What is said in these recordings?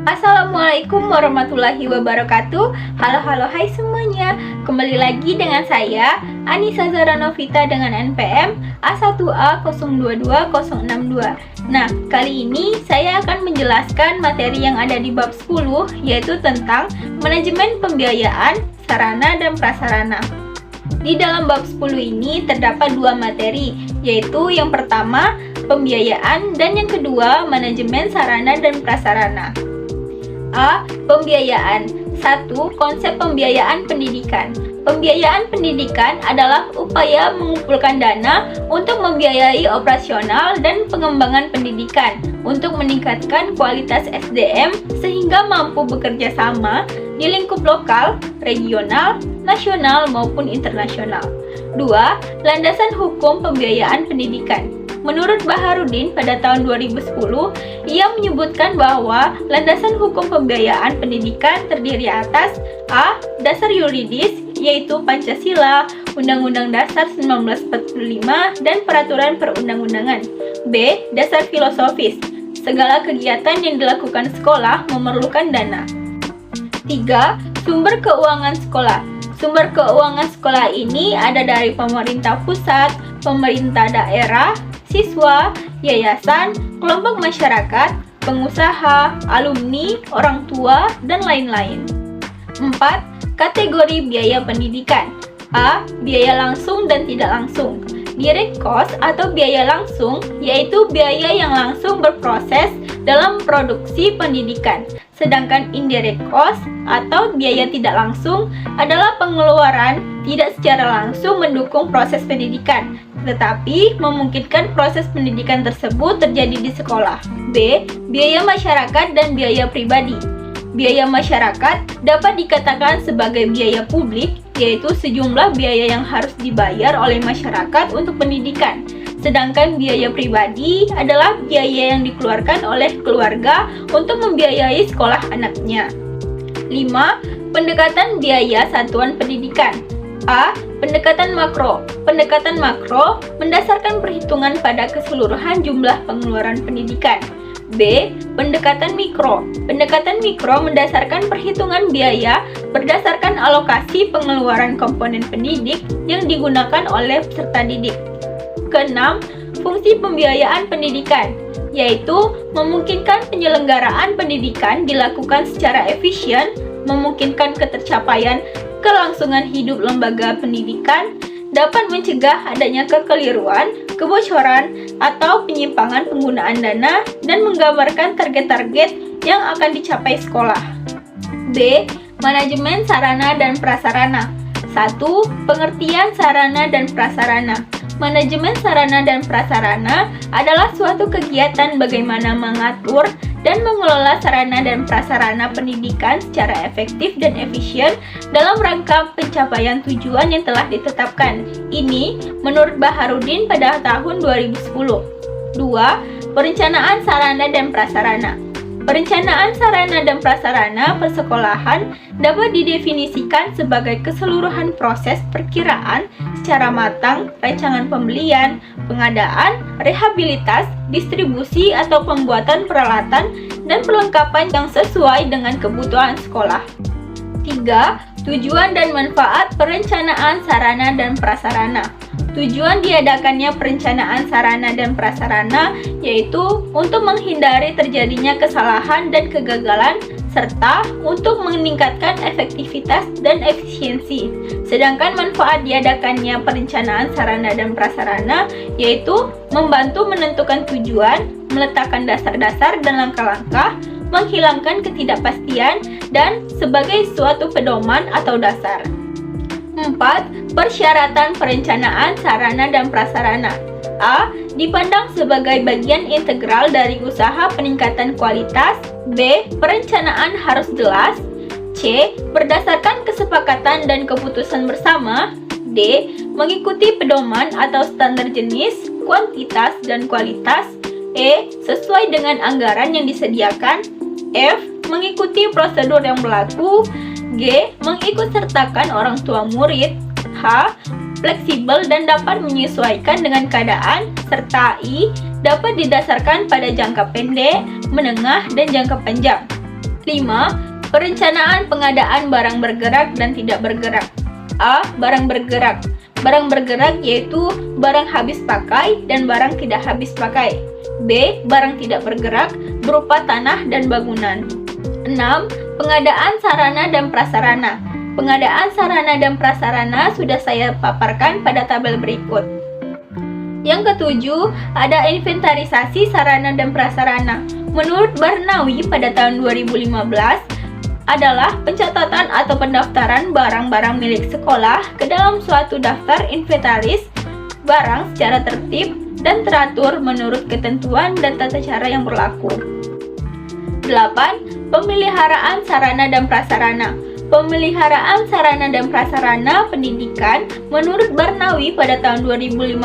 Assalamualaikum warahmatullahi wabarakatuh. Halo hai semuanya. Kembali lagi dengan saya Anissa Zara Novita dengan NPM A1A022062. Nah, kali ini saya akan menjelaskan materi yang ada di bab 10, yaitu tentang manajemen pembiayaan, sarana dan prasarana. Di dalam bab 10 ini terdapat dua materi, yaitu yang pertama pembiayaan dan yang kedua manajemen sarana dan prasarana. A. Pembiayaan. 1. Konsep pembiayaan pendidikan. Pembiayaan pendidikan adalah upaya mengumpulkan dana untuk membiayai operasional dan pengembangan pendidikan untuk meningkatkan kualitas SDM sehingga mampu bekerja sama di lingkup lokal, regional, nasional maupun internasional. 2. Landasan hukum pembiayaan pendidikan. Menurut Baharudin pada tahun 2010, ia menyebutkan bahwa landasan hukum pembiayaan pendidikan terdiri atas A. Dasar yuridis, yaitu Pancasila, Undang-Undang Dasar 1945, dan Peraturan Perundang-undangan. B. Dasar filosofis, segala kegiatan yang dilakukan sekolah memerlukan dana. 3. Sumber keuangan sekolah. Sumber keuangan sekolah ini ada dari pemerintah pusat, pemerintah daerah, siswa, yayasan, kelompok masyarakat, pengusaha, alumni, orang tua, dan lain-lain. 4. Kategori biaya pendidikan. A. Biaya langsung dan tidak langsung. Direct cost atau biaya langsung yaitu biaya yang langsung berproses dalam produksi pendidikan. Sedangkan indirect cost atau biaya tidak langsung adalah pengeluaran tidak secara langsung mendukung proses pendidikan, tetapi memungkinkan proses pendidikan tersebut terjadi di sekolah. B. Biaya masyarakat dan biaya pribadi. Biaya masyarakat dapat dikatakan sebagai biaya publik, yaitu sejumlah biaya yang harus dibayar oleh masyarakat untuk pendidikan. Sedangkan biaya pribadi adalah biaya yang dikeluarkan oleh keluarga untuk membiayai sekolah anaknya. 5. Pendekatan biaya satuan pendidikan. A. Pendekatan makro. Pendekatan makro mendasarkan perhitungan pada keseluruhan jumlah pengeluaran pendidikan. B. Pendekatan mikro. Pendekatan mikro mendasarkan perhitungan biaya berdasarkan alokasi pengeluaran komponen pendidik yang digunakan oleh peserta didik. Keenam, fungsi pembiayaan pendidikan, yaitu memungkinkan penyelenggaraan pendidikan dilakukan secara efisien, memungkinkan ketercapaian kelangsungan hidup lembaga pendidikan, dapat mencegah adanya kekeliruan, kebocoran, atau penyimpangan penggunaan dana, dan menggambarkan target-target yang akan dicapai sekolah. B. Manajemen sarana dan prasarana. 1. Pengertian sarana dan prasarana. Manajemen sarana dan prasarana adalah suatu kegiatan bagaimana mengatur dan mengelola sarana dan prasarana pendidikan secara efektif dan efisien dalam rangka pencapaian tujuan yang telah ditetapkan. Ini menurut Baharudin pada tahun 2010. 2. Perencanaan sarana dan prasarana. Perencanaan sarana dan prasarana persekolahan dapat didefinisikan sebagai keseluruhan proses perkiraan secara matang, rancangan pembelian, pengadaan, rehabilitas, distribusi atau pembuatan peralatan dan perlengkapan yang sesuai dengan kebutuhan sekolah. 3. Tujuan dan manfaat perencanaan sarana dan prasarana. Tujuan diadakannya perencanaan sarana dan prasarana yaitu untuk menghindari terjadinya kesalahan dan kegagalan serta untuk meningkatkan efektivitas dan efisiensi. Sedangkan manfaat diadakannya perencanaan sarana dan prasarana yaitu membantu menentukan tujuan, meletakkan dasar-dasar dan langkah-langkah, menghilangkan ketidakpastian, dan sebagai suatu pedoman atau dasar. 4. Persyaratan perencanaan sarana dan prasarana. A. Dipandang sebagai bagian integral dari usaha peningkatan kualitas. B. Perencanaan harus jelas. C. Berdasarkan kesepakatan dan keputusan bersama. D. Mengikuti pedoman atau standar jenis, kuantitas, dan kualitas. E. Sesuai dengan anggaran yang disediakan. F. Mengikuti prosedur yang berlaku. G. Mengikutsertakan orang tua murid. H. Fleksibel dan dapat menyesuaikan dengan keadaan. Serta I. Dapat didasarkan pada jangka pendek, menengah, dan jangka panjang. 5. Perencanaan pengadaan barang bergerak dan tidak bergerak. A. Barang bergerak. Barang bergerak yaitu barang habis pakai dan barang tidak habis pakai. B. Barang tidak bergerak berupa tanah dan bangunan. 6. Pengadaan sarana dan prasarana. Pengadaan sarana dan prasarana sudah saya paparkan pada tabel berikut. Yang ketujuh, ada inventarisasi sarana dan prasarana. Menurut Barnawi pada tahun 2015, adalah pencatatan atau pendaftaran barang-barang milik sekolah ke dalam suatu daftar inventaris barang secara tertib dan teratur menurut ketentuan dan tata cara yang berlaku. 8. Pemeliharaan sarana dan prasarana. Pemeliharaan sarana dan prasarana pendidikan menurut Barnawi pada tahun 2015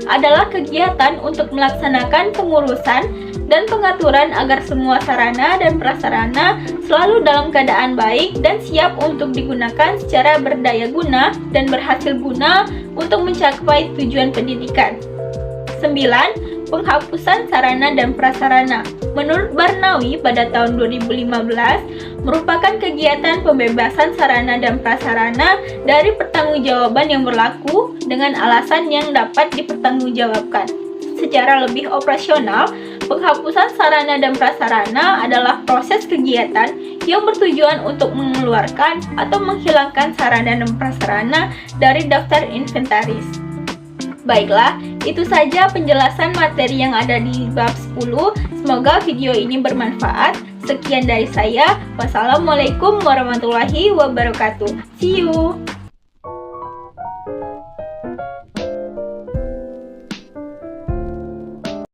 adalah kegiatan untuk melaksanakan pengurusan dan pengaturan agar semua sarana dan prasarana selalu dalam keadaan baik dan siap untuk digunakan secara berdaya guna dan berhasil guna untuk mencapai tujuan pendidikan. 9. Penghapusan sarana dan prasarana. Menurut Barnawi pada tahun 2015 merupakan kegiatan pembebasan sarana dan prasarana dari pertanggungjawaban yang berlaku dengan alasan yang dapat dipertanggungjawabkan. Secara lebih operasional, penghapusan sarana dan prasarana adalah proses kegiatan yang bertujuan untuk mengeluarkan atau menghilangkan sarana dan prasarana dari daftar inventaris. Baiklah, itu saja penjelasan materi yang ada di bab 10. Semoga video ini bermanfaat. Sekian dari saya. Wassalamualaikum warahmatullahi wabarakatuh. See you.